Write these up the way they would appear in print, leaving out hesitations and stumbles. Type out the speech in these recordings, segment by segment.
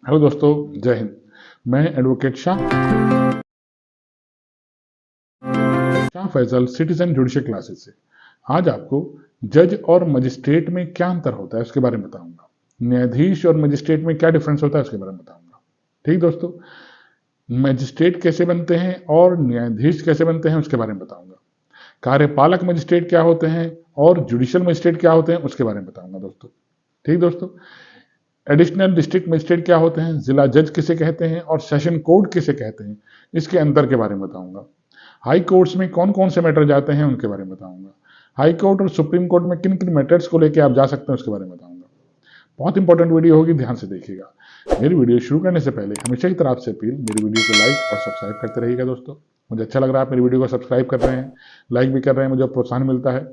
Hello दोस्तों, जय हिंद। मैं advocate Shah Faisal, citizen judicial classes से आज आपको जज और मजिस्ट्रेट में क्या अंतर होता है उसके बारे में बताऊंगा। न्यायाधीश और मजिस्ट्रेट में क्या डिफरेंस होता है उसके बारे में बताऊंगा। ठीक दोस्तों, मजिस्ट्रेट कैसे बनते हैं और न्यायाधीश कैसे बनते हैं उसके बारे में बताऊंगा। कार्यपालक मजिस्ट्रेट क्या होते हैं और जुडिशियल मजिस्ट्रेट क्या होते हैं उसके बारे में बताऊंगा दोस्तों। ठीक दोस्तों, एडिशनल डिस्ट्रिक्ट मजिस्ट्रेट क्या होते हैं, जिला जज किसे कहते हैं और सेशन कोर्ट किसे कहते हैं, इसके अंतर के बारे में बताऊंगा। हाई कोर्ट्स में कौन कौन से मैटर जाते हैं उनके बारे में बताऊंगा। हाई कोर्ट और सुप्रीम कोर्ट में किन किन मैटर्स को लेकर आप जा सकते हैं उसके बारे में बताऊंगा। बहुत इंपॉर्टेंट वीडियो होगी, ध्यान से देखिएगा। मेरी वीडियो शुरू करने से पहले हमेशा की तरह आपसे अपील, मेरी वीडियो को लाइक और सब्सक्राइब करते रहिएगा दोस्तों। मुझे अच्छा लग रहा है आप मेरी वीडियो को सब्सक्राइब कर रहे हैं, लाइक भी कर रहे हैं, मुझे प्रोत्साहन मिलता है।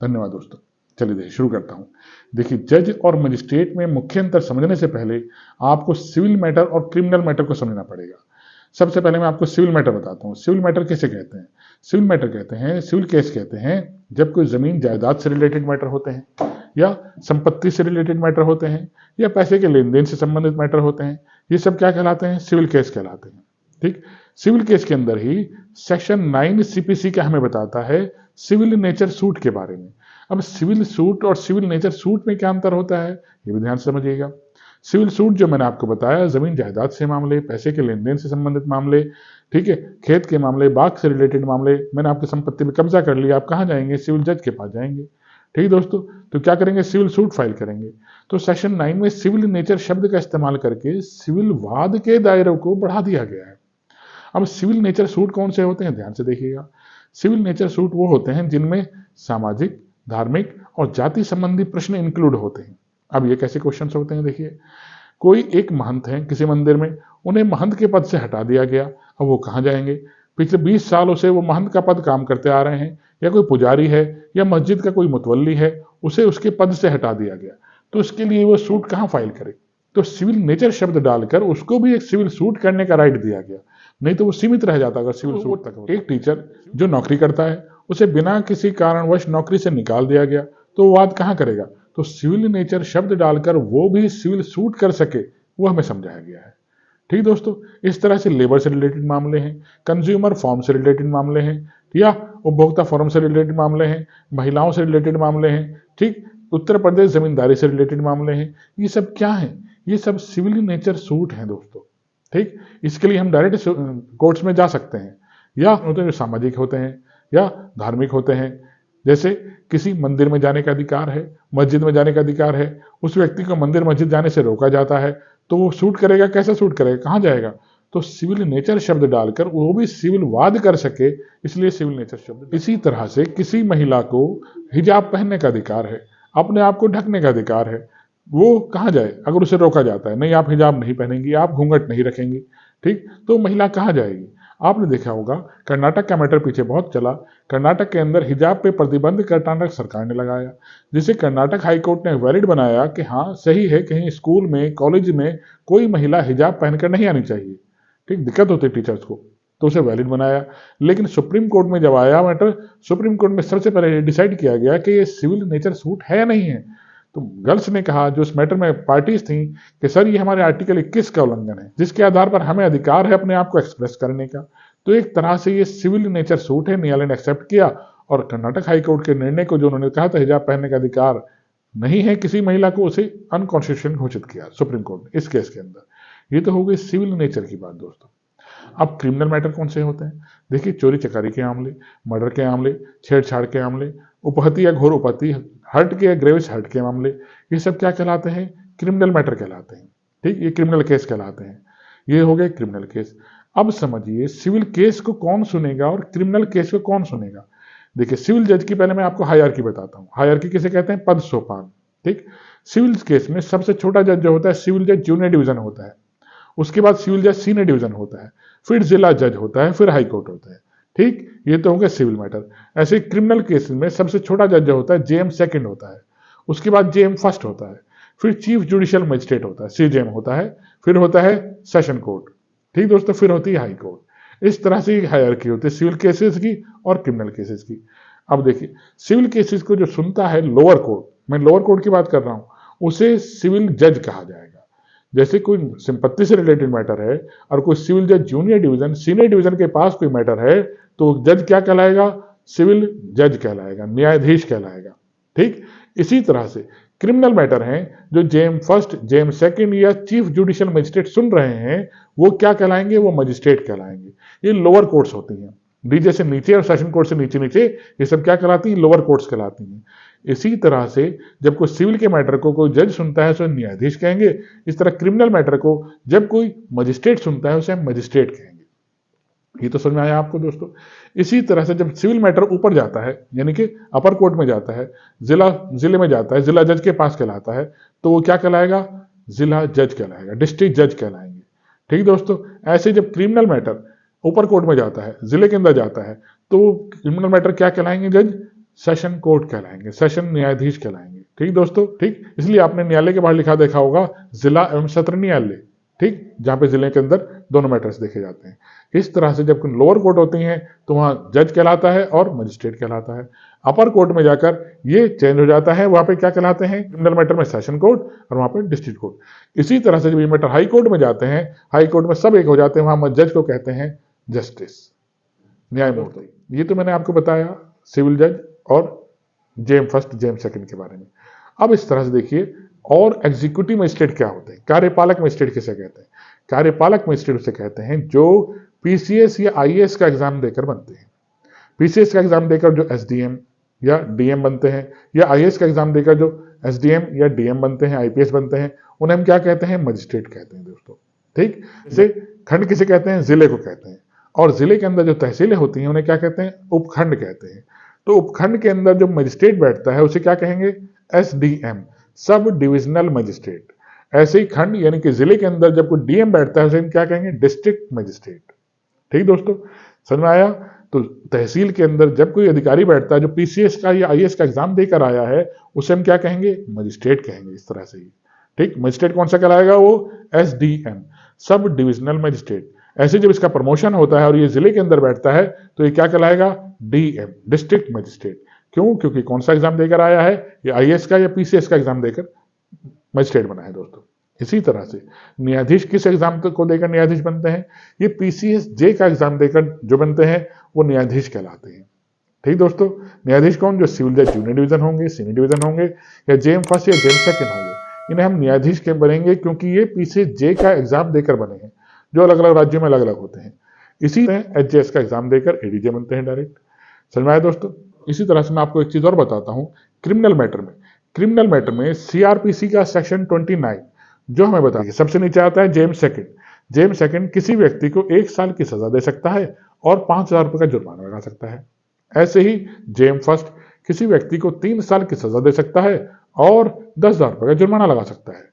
धन्यवाद दोस्तों। चलिए देखिए, शुरू करता हूँ। देखिए, जज और मजिस्ट्रेट में मुख्य अंतर समझने से पहले आपको सिविल मैटर और क्रिमिनल मैटर को समझना पड़ेगा। सबसे पहले मैं आपको सिविल मैटर बताता हूँ। सिविल मैटर किसे कहते हैं? सिविल मैटर कहते हैं, सिविल केस कहते हैं जब कोई जमीन जायदाद से रिलेटेड मैटर होते हैं, या संपत्ति से रिलेटेड मैटर होते हैं, या पैसे के लेन देन से संबंधित मैटर होते हैं। ये सब क्या कहलाते हैं? सिविल केस कहलाते हैं। ठीक, सिविल केस के अंदर ही सेक्शन 9 सीपीसी क्या हमें बताता है? सिविल नेचर सूट के बारे में। अब सिविल सूट और सिविल नेचर सूट में क्या अंतर होता है ये भी ध्यान से समझिएगा। सिविल सूट जो मैंने आपको बताया, जमीन जायदाद से मामले, पैसे के लेन देन से संबंधित मामले, ठीक है, खेत के मामले, बाग से रिलेटेड मामले, मैंने आपकी संपत्ति में कब्जा कर लिया, आप कहाँ जाएंगे? सिविल जज के पास जाएंगे। ठीक दोस्तों, तो क्या करेंगे? सिविल सूट फाइल करेंगे। तो सेक्शन 9 में सिविल नेचर शब्द का इस्तेमाल करके सिविल वाद के दायरे को बढ़ा दिया गया है। अब सिविल नेचर सूट कौन से होते हैं, ध्यान से देखिएगा। सिविल नेचर सूट वो होते हैं जिनमें सामाजिक, धार्मिक और जाति संबंधी प्रश्न इंक्लूड होते हैं। अब ये कैसे क्वेश्चन होते हैं? देखिए, कोई एक महंत है किसी मंदिर में, उन्हें महंत के पद से हटा दिया गया। अब वो कहाँ जाएंगे? पिछले 20 सालों से वो महंत का पद काम करते आ रहे हैं, या कोई पुजारी है या मस्जिद का कोई मुतवल्ली है, उसे उसके पद से हटा दिया गया, तो उसके लिए वो सूट कहाँ फाइल करे? तो सिविल नेचर शब्द डालकर उसको भी एक सिविल सूट करने का राइट दिया गया, नहीं तो वो सीमित रह जाता अगर सिविल सूट तक होता। एक टीचर जो नौकरी करता है, उसे बिना किसी कारणवश नौकरी से निकाल दिया गया, तो वाद कहाँ करेगा? तो सिविल नेचर शब्द डालकर वो भी सिविल सूट कर सके, वो हमें समझाया गया है। ठीक दोस्तों, इस तरह से लेबर से रिलेटेड मामले हैं, कंज्यूमर फॉर्म से रिलेटेड मामले हैं, या उपभोक्ता फोरम से रिलेटेड मामले हैं, महिलाओं से रिलेटेड मामले हैं, ठीक, उत्तर प्रदेश जमींदारी से रिलेटेड मामले हैं। ये सब क्या है? ये सब सिविल नेचर सूट हैं दोस्तों। ठीक, इसके लिए हम डायरेक्ट कोर्ट्स में जा सकते हैं, या होते हैं जो सामाजिक होते हैं या धार्मिक होते हैं। जैसे किसी मंदिर में जाने का अधिकार है, मस्जिद में जाने का अधिकार है, उस व्यक्ति को मंदिर मस्जिद जाने से रोका जाता है, तो वो सूट करेगा। कैसे सूट करेगा? कहाँ जाएगा? तो सिविल नेचर शब्द डालकर वो भी सिविल वाद कर सके, इसलिए सिविल नेचर शब्द। इसी तरह से किसी महिला को हिजाब पहनने का अधिकार है, अपने आप को ढकने का अधिकार है, वो कहाँ जाए अगर उसे रोका जाता है? नहीं, आप हिजाब नहीं पहनेंगी, आप घूंघट नहीं रखेंगी, ठीक, तो महिला कहाँ जाएगी? आपने देखा होगा कर्नाटक का मैटर पीछे बहुत चला। कर्नाटक के अंदर हिजाब पे प्रतिबंध कर्नाटक सरकार ने लगाया, जिसे कर्नाटक हाई कोर्ट ने वैलिड बनाया कि हाँ सही है, कहीं स्कूल में, कॉलेज में कोई महिला हिजाब पहनकर नहीं आनी चाहिए। ठीक, दिक्कत होती है टीचर्स को, तो उसे वैलिड बनाया। लेकिन सुप्रीम कोर्ट में जब आया मैटर, सुप्रीम कोर्ट में सबसे पहले डिसाइड किया गया कि ये सिविल नेचर सूट है या नहीं है। तो गर्ल्स ने कहा, जो इस मैटर में पार्टीज थी, कि सर ये हमारे आर्टिकल 21 का उल्लंघन है, जिसके आधार पर हमें अधिकार है अपने आप को एक्सप्रेस करने का। तो एक तरह से ये सिविल नेचर सूट है, न्यायालय ने एक्सेप्ट किया, और कर्नाटक हाई कोर्ट के निर्णय को, जो उन्होंने कहा था हिजाब पहनने का अधिकार नहीं है किसी महिला को, उसे अनकॉन्स्टिट्यूशनल घोषित किया सुप्रीम कोर्ट ने इस केस के अंदर। ये तो हो गई सिविल नेचर की बात दोस्तों। अब क्रिमिनल मैटर कौन से होते हैं? देखिए, चोरी चकारी के मामले, मर्डर के मामले, छेड़छाड़ के मामले, उपहति या घोर उपहति, हर्ट के या ग्रेविस हर्ट के मामले, ये सब क्या कहलाते हैं? क्रिमिनल मैटर कहलाते हैं। ठीक, ये क्रिमिनल केस कहलाते हैं। ये हो गए क्रिमिनल केस। अब समझिए सिविल केस को कौन सुनेगा और क्रिमिनल केस को कौन सुनेगा। देखिए, सिविल जज की पहले मैं आपको हायरार्की बताता हूँ। हायरार्की किसे कहते हैं? पद सोपान। ठीक, सिविल केस में सबसे छोटा जज जो होता है, सिविल जज जूनियर डिवीजन होता है, उसके बाद सिविल जज सीनियर डिवीजन होता है, फिर जिला जज होता है, फिर हाई कोर्ट होता है। ठीक, ये तो हो गया सिविल मैटर। ऐसे क्रिमिनल केस में सबसे छोटा जज जो होता है, जेएम सेकंड होता है, उसके बाद जेएम फर्स्ट होता है, फिर चीफ जुडिशियल मजिस्ट्रेट होता है, सीजेएम होता है, फिर होता है सेशन कोर्ट। ठीक दोस्तों, फिर होती है हाई कोर्ट। इस तरह से हायरार्की होती है सिविल केसेस की और क्रिमिनल केसेस की। अब देखिए, सिविल केसेस को जो सुनता है लोअर कोर्ट, मैं लोअर कोर्ट की बात कर रहा हूं, उसे सिविल जज कहा जाएगा। जैसे कोई संपत्ति से रिलेटेड मैटर है और कोई सिविल जज जूनियर डिवीजन सीनियर डिवीजन के पास कोई मैटर है तो जज क्या कहलाएगा, सिविल जज कहलाएगा, न्यायाधीश कहलाएगा। ठीक, इसी तरह से क्रिमिनल मैटर हैं जो जेम फर्स्ट जेम सेकंड या चीफ जुडिशियल मजिस्ट्रेट सुन रहे हैं वो क्या कहलाएंगे, वो मजिस्ट्रेट कहलाएंगे। ये लोअर कोर्ट्स होती हैं, डीजे से नीचे और सेशन कोर्ट से नीचे नीचे ये सब क्या कहलाती हैं, लोअर कोर्ट्स कहलाती हैं। इसी तरह से जब कोई सिविल के मैटर को कोई जज सुनता है उसे न्यायाधीश कहेंगे, इस तरह क्रिमिनल मैटर को जब कोई मजिस्ट्रेट सुनता है उसे हम मजिस्ट्रेट कहेंगे। ये तो समझ में आया आपको दोस्तों। इसी तरह से जब सिविल मैटर ऊपर जाता है यानी कि अपर कोर्ट में जाता है, जिले में जाता है, जिला जज के पास कहलाता है, तो वो क्या कहलाएगा, जिला जज कहलाएगा, डिस्ट्रिक्ट जज कहलाएंगे। ठीक दोस्तों, ऐसे जब क्रिमिनल मैटर ऊपर कोर्ट में जाता है, जिले के अंदर जाता है, तो क्रिमिनल मैटर क्या कहलाएंगे, जज सेशन कोर्ट कहलाएंगे, सेशन न्यायाधीश कहलाएंगे। ठीक दोस्तों, ठीक, इसलिए आपने न्यायालय के बाहर लिखा देखा होगा जिला एवं सत्र न्यायालय, ठीक, जहां पे जिले के अंदर दोनों मैटर्स देखे जाते हैं। इस तरह से जब लोअर कोर्ट होती हैं तो वहां जज कहलाता है और मजिस्ट्रेट कहलाता है। अपर कोर्ट में जाकर ये चेंज हो जाता है, वहां पे क्या कहलाते हैं, क्रिमिनल मैटर में सेशन कोर्ट और वहां पे डिस्ट्रिक्ट कोर्ट। इसी तरह से जब ये मैटर हाई कोर्ट में जाते हैं, हाई कोर्ट में सब एक हो जाते हैं, वहां जज को कहते हैं जस्टिस, न्यायमूर्ति। ये तो मैंने आपको बताया सिविल जज और जेम फर्स्ट जेम सेकंड के बारे में। अब इस तरह से देखिए और एग्जीक्यूटिव मजिस्ट्रेट क्या होते हैं, कार्यपालक मजिस्ट्रेट किसे कहते हैं। कार्यपालक मजिस्ट्रेट उसे कहते हैं जो पीसीएस या आईएएस का एग्जाम देकर बनते हैं। पीसीएस का एग्जाम देकर जो एसडीएम या डीएम बनते हैं, या आईएएस का एग्जाम देकर जो एसडीएम या डीएम बनते हैं, आईपीएस बनते हैं, उन्हें हम क्या कहते हैं, मजिस्ट्रेट कहते हैं दोस्तों। ठीक, जैसे खंड किसे कहते हैं, जिले को कहते हैं, और जिले के अंदर जो तहसीलें होती हैं उन्हें क्या कहते हैं, उपखंड कहते हैं। तो उपखंड के अंदर जो मजिस्ट्रेट बैठता है उसे क्या कहेंगे, एसडीएम, सब डिविजनल मजिस्ट्रेट। ऐसे ही खंड यानी कि जिले के अंदर जब कोई डीएम बैठता है उसे हम क्या कहेंगे, डिस्ट्रिक्ट मजिस्ट्रेट। ठीक दोस्तों, समझ में आया। तो तहसील के अंदर जब कोई अधिकारी बैठता है जो पीसीएस का या आईएएस का एग्जाम देकर आया है उसे हम क्या कहेंगे, मजिस्ट्रेट कहेंगे। इस तरह से ही ठीक, मजिस्ट्रेट कौन सा कहलाएगा, वो एसडीएम, सब डिविजनल मजिस्ट्रेट। ऐसे जब इसका प्रमोशन होता है और ये जिले के अंदर बैठता है तो ये क्या कहलाएगा, डीएम, डिस्ट्रिक्ट मजिस्ट्रेट। क्यों, क्योंकि कौन सा एग्जाम देकर आया है, ये आईएएस का या पीसीएस का एग्जाम देकर मजिस्ट्रेट बना है दोस्तों। इसी तरह से न्यायाधीश किस एग्जाम को देकर न्यायाधीश बनते हैं, ये पीसीएस जे का एग्जाम देकर जो बनते हैं वो न्यायाधीश कहलाते हैं। ठीक दोस्तों, न्यायाधीश कौन, जो सिविल जज जूनियर डिवीजन होंगे, सीनियर डिवीजन होंगे, या जेम फर्स्ट या जेम सेकंड होंगे, इन्हें हम न्यायाधीश के बनेंगे क्योंकि ये पीसीएस जे का एग्जाम देकर बने हैं, जो अलग अलग राज्यों में अलग अलग होते हैं। इसी तरह एचजेएस का एग्जाम देकर एडीजे बनते हैं डायरेक्ट। समझ में आया दोस्तों। इसी तरह से मैं आपको एक चीज और बताता हूं, क्रिमिनल मैटर में सीआरपीसी का सेक्शन 29 जो हमें बताइए, सबसे नीचे आता है जेम सेकंड किसी व्यक्ति को 1 साल की सजा दे सकता है और 5,000 रुपए का जुर्माना लगा सकता है। ऐसे ही जेम फर्स्ट किसी व्यक्ति को 3 साल की सजा दे सकता है और 10,000 रुपए का जुर्माना लगा सकता है।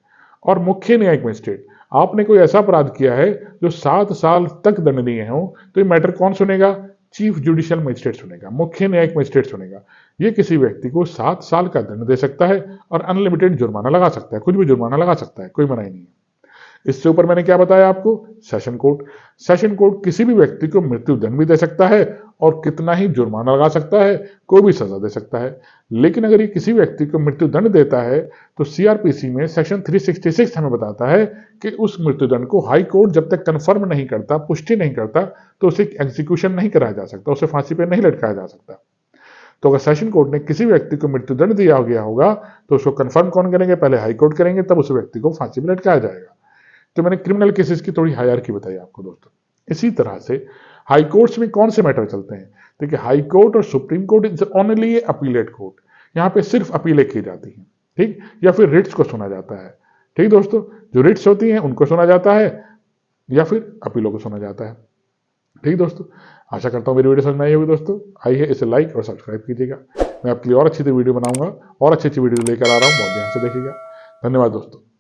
और मुख्य न्यायिक मजिस्ट्रेट, आपने कोई ऐसा अपराध किया है जो 7 साल तक दंडनीय हो तो ये मैटर कौन सुनेगा, चीफ जुडिशियल मजिस्ट्रेट सुनेगा, मुख्य न्यायिक मजिस्ट्रेट सुनेगा। ये किसी व्यक्ति को 7 साल का दंड दे सकता है और अनलिमिटेड जुर्माना लगा सकता है, कुछ भी जुर्माना लगा सकता है, कोई मनाही नहीं है। इससे ऊपर मैंने क्या बताया आपको, सेशन कोर्ट किसी भी व्यक्ति को मृत्यु दंड भी दे सकता है और कितना ही जुर्माना लगा सकता है, कोई भी सजा दे सकता है। लेकिन अगर ये किसी व्यक्ति को मृत्यु दंड देता है तो सीआरपीसी में सेक्शन 366 हमें बताता है कि उस मृत्यु दंड को हाई कोर्ट जब तक कंफर्म नहीं करता, पुष्टि नहीं करता, तो उसे एग्जीक्यूशन नहीं कराया जा सकता, उसे फांसी पर नहीं लटकाया जा सकता। तो अगर सेशन कोर्ट ने किसी व्यक्ति को मृत्यु दंड दिया गया होगा तो उसको कंफर्म कौन करेंगे, पहले हाई कोर्ट करेंगे, तब उस व्यक्ति को फांसी पर लटकाया जाएगा। तो मैंने क्रिमिनल केसेस की थोड़ी हायरार्की बताई आपको दोस्तों। इसी तरह से हाई कोर्ट्स में कौन से मैटर चलते हैं, देखिए हाई कोर्ट और supreme court is only appellate court, यहाँ पे सिर्फ अपीलें की जाती हैं, ठीक, या फिर रिट्स को सुना जाता है। ठीक दोस्तों, जो रिट्स होती हैं उनको सुना जाता है या फिर अपीलों को सुना जाता है। ठीक दोस्तों, आशा करता हूँ मेरी वीडियो समझ में आई होगी दोस्तों। आइए इसे लाइक और सब्सक्राइब कीजिएगा, मैं आपके लिए और अच्छी वीडियो बनाऊंगा और अच्छी वीडियो लेकर आ रहा हूँ, बहुत ध्यान से देखिएगा। धन्यवाद दोस्तों।